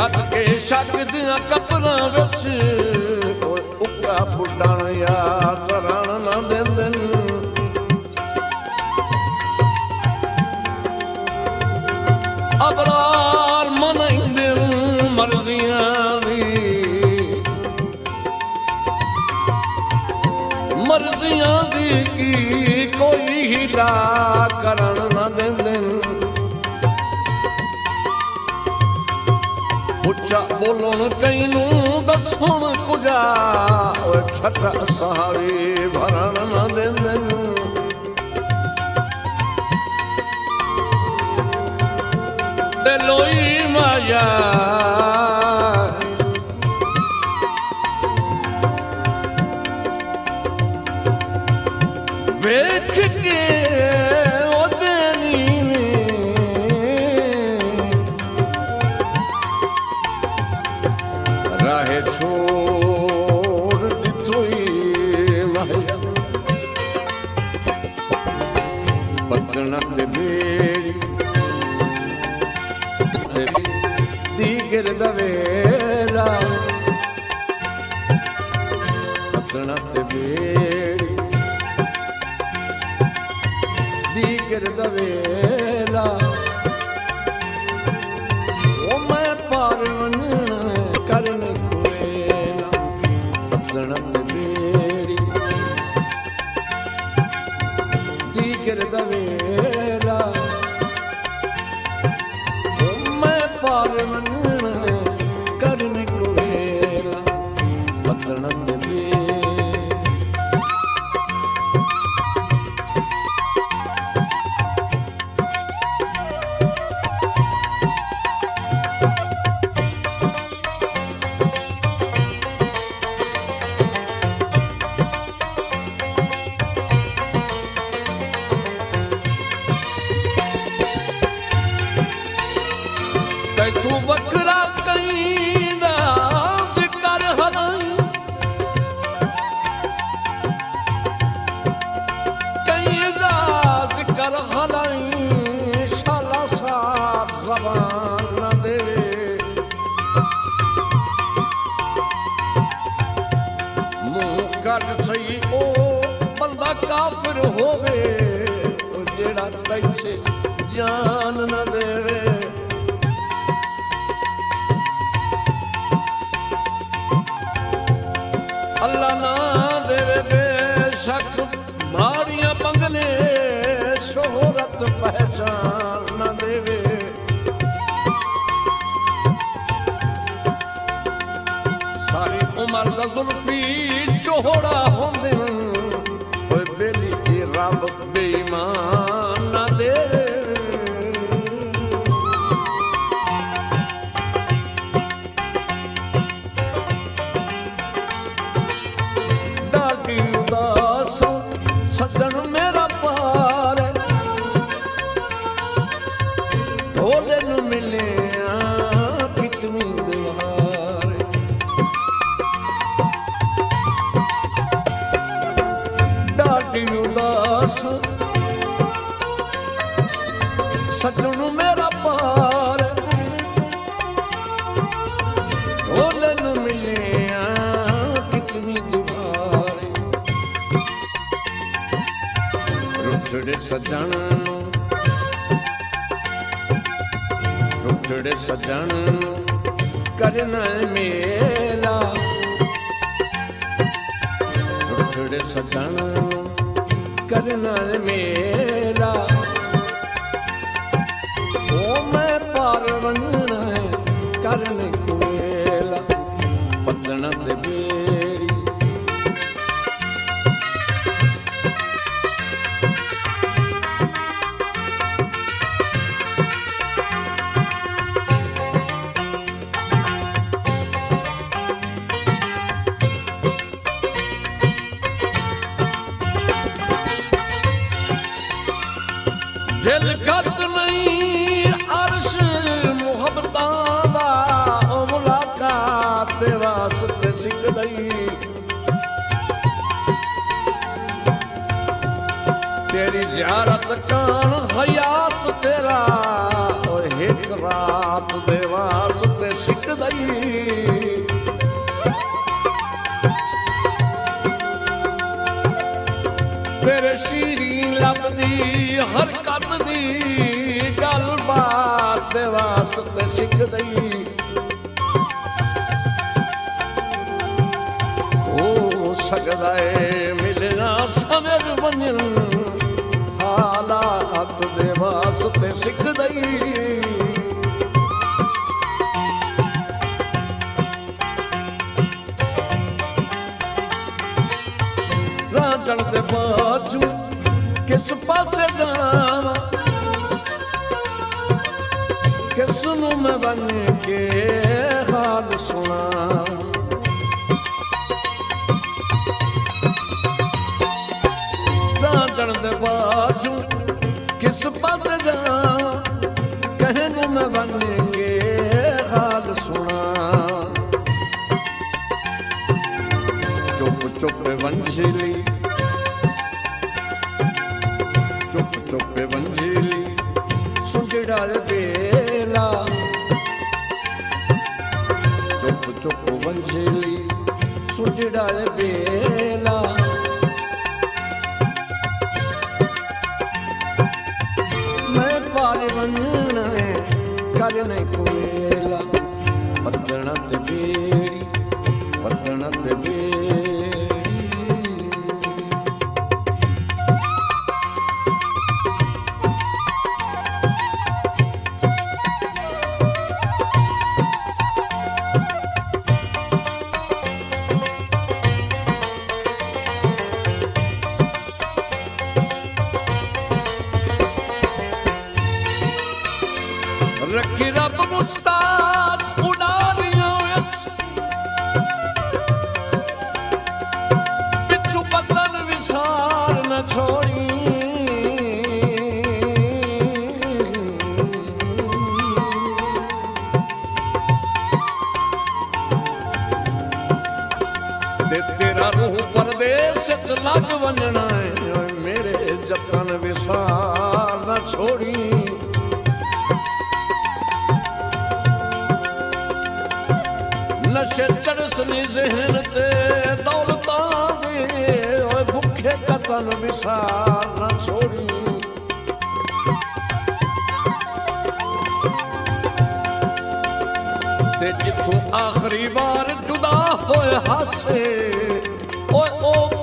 हट के शक दियां कपरां विच उक्का बुढ़ण यार सरण ना देंदे अबरार मनाइंदे मर्जियां दी की कोई हीला करन ना देंदे उच्चा बोलन कईनू दसण कुजा छट सहावी भरण ना देंदे लोई माया वेख के राहे छोड़ दितोई माया बदना ते बेड़ी दीगर दवेला बदना ते बेड़ी दीगर दवेला ओ मैं पारवन करन कुएला बदना ते बेड़ी दीगर दवेला ओ मैं पारवन करन कुएला बदना ते तू वखरा कईंदा जिकर हलाई कईंदा जिकर हलाई शाला साथ ज़बान न देवे मुँह कर सही ओ बंदा काफिर होवे जेड़ा तैसे जान न देवे अल्लाह ना देवे बेशक भाड़ियां बंगले शोहरत पहचान ना देवे सारी उम्र दा जुल्फी चोहड़ा होंदे ओए बेली की रब बेईमान ना देवे सजन मेरा पार ढोले न मिले कितनी दीवार डाटी उदास सजन मेरा पार ढोले न मिले कितनी दीवार रुठड़े सजन रुठड़े सजन करना मेला रुठड़े सजन करना मेला ओ मैं पारवन करने कुएला बदना ते बेड़ी दिल गद नहीं अर्श मुहब्बतां दा ओ मुलाकात दे वास्ते सिकदई तेरी ज़ियारत कान हयात तेरा ओ एक रात दे वास्ते सिकदई दई तेरे शीरी लभदी हरकत दी गल बात दे वास्ते सिख दई हो सकदा है मिलना समझ वंजन हालात दे वास्ते सिख दई राजन दे बाजू किस पासे जावा किस नू मैं बन के हाल सुना राजन दे बाजू किस पासे जावा कहे नू मैं बन के हाल सुना चुप चुप वंझली चुप चुप वंझली सुजड़ा बेला चुप चुप वंझली सुजड़ा बेला मैं पार वंजना करने कोयला बदना ते बेड़ी बदना ते बेड़ी रखी रब मुस्ताद उड़ारियां पिछू बदन विसार न छोड़ी ते तेरा रूह परदेस च लग वंजना है मेरे जतन विसार न छोड़ी नशे चढ़सनी जहन ते दौलतां दे भुखे कतन विसार न छोड़ी ते जिथों आखिरी बार जुदा होए हासे ओ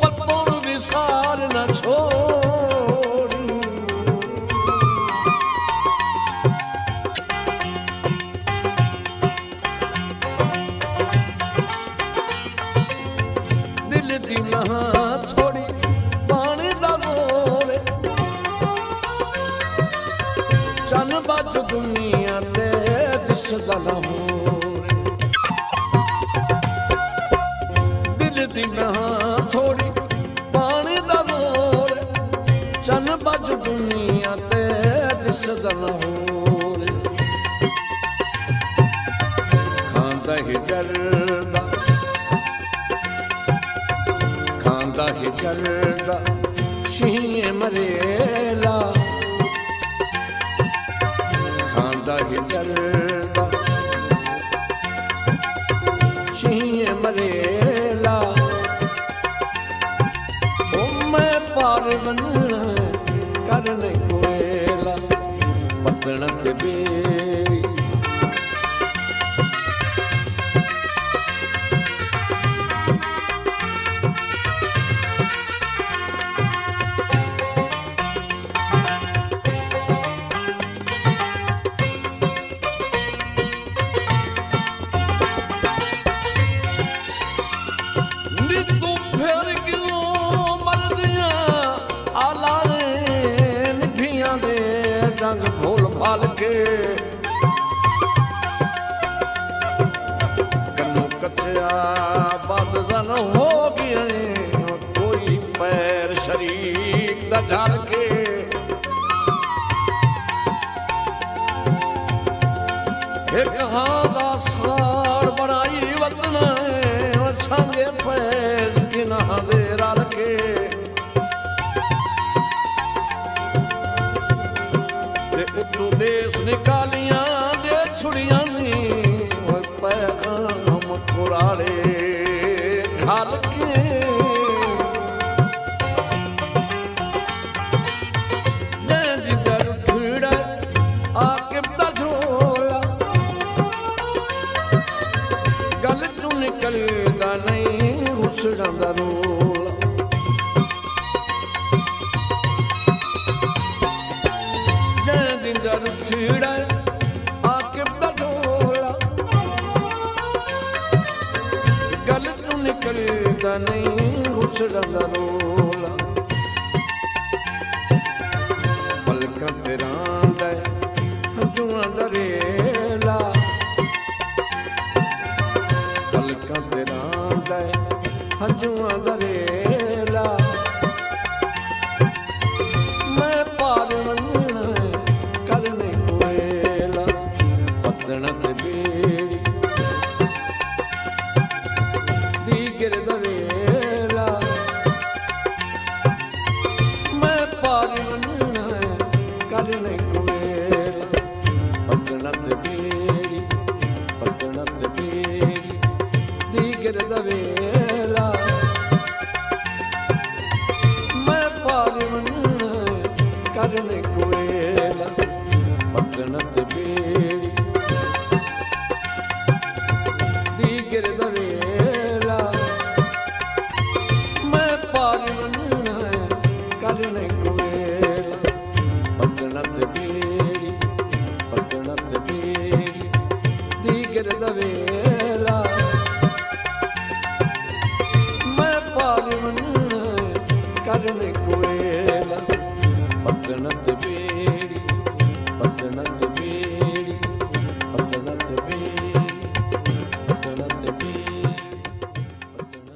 पत्तों विसार न छोड़ी थोड़ी पानी दा जोर चन बज दुनिया ते दिसदा ना होर दिल दी थोड़ी पानी दा जोर चन बज दुनिया ते दिसदा ना होर खांदा ही जरदा खांदा ही जरदा शीं मरेला खांदा ही जरदा शीं मरेला ओ मैं पार बनना करने कोयला पतन ते बेड़ी रंग भोल भाल के कन्नू कचया बदजन हो गए कोई पैर शरीक दा झाल के एक हादा साड़ बनाई वतन संगे पैस किना दे रल के उतू देश निकालियां दे छुड़ियां नी पैर ਜ਼ਰੂਰ ਜੈ ਦਿੰਦਰ ਛਿੜਾ ਆਕਿਬ ਦਾ ਢੋਲਾ ਗੱਲ ਚੋਂ ਨਿਕਲਦਾ ਨਹੀਂ ਹੁਸੜਾ ਦਾ ਰੋਲਾ ਪਲਕਾਂ ਤੇ ਰਾਂਦਾ ਹੰਝੂਆਂ ਦਾ ਰੇਲਾ ਪਲਕਾਂ ਤੇ ਰਾਂਦਾ ਹੰਝੂਆਂ ਦਾ ਰੇਲਾ ਮੈਂ ਪਾਰ ਮੰਨਣਾ ਕਰਨੇ ਕੋਇਲਾ ਪਤਣਾ ਤੇ ਬੇੜੀ ਦੀ ਗਿਰਦਾ ਵੇਲਾ ਮੈਂ ਪਾਰ ਮੰਨਣਾ ਕਰਨੇ ਕੋਇਲਾ ਪਤਣਾ ਤੇ ਬੇੜੀ ਪਤਣਾ ਤੇ ਬੇੜੀ ਦੀ ਗਿਰਦਾ ਵੇਲਾ ਮੈਂ ਪਾਰ ਮੰਨਣਾ ਕਰਨੇ ਕੋਇਲਾ ਪਤਣਾ ਤੇ ਬੇੜੀ ਦੀ ਗਿਰਦਾ ਵੇਲਾ ਮੈਂ ਪਾਰ ਮੰਨਣਾ ਕਰਨੇ ਕੋਇਲਾ ਪਤਣਾ ਤੇ ਬੇੜੀ ਪਤਣਾ ਤੇ ਬੇੜੀ ਦੀ ਗਿਰਦਾ ਵੇਲਾ ਮੈਂ ਪਾਰ ਮੰਨਣਾ ਕਰਨੇ ਕੋਇਲਾ ਪਤਣਾ ਤੇ ਬੇੜੀ ਪਤਣਾ ਤੇ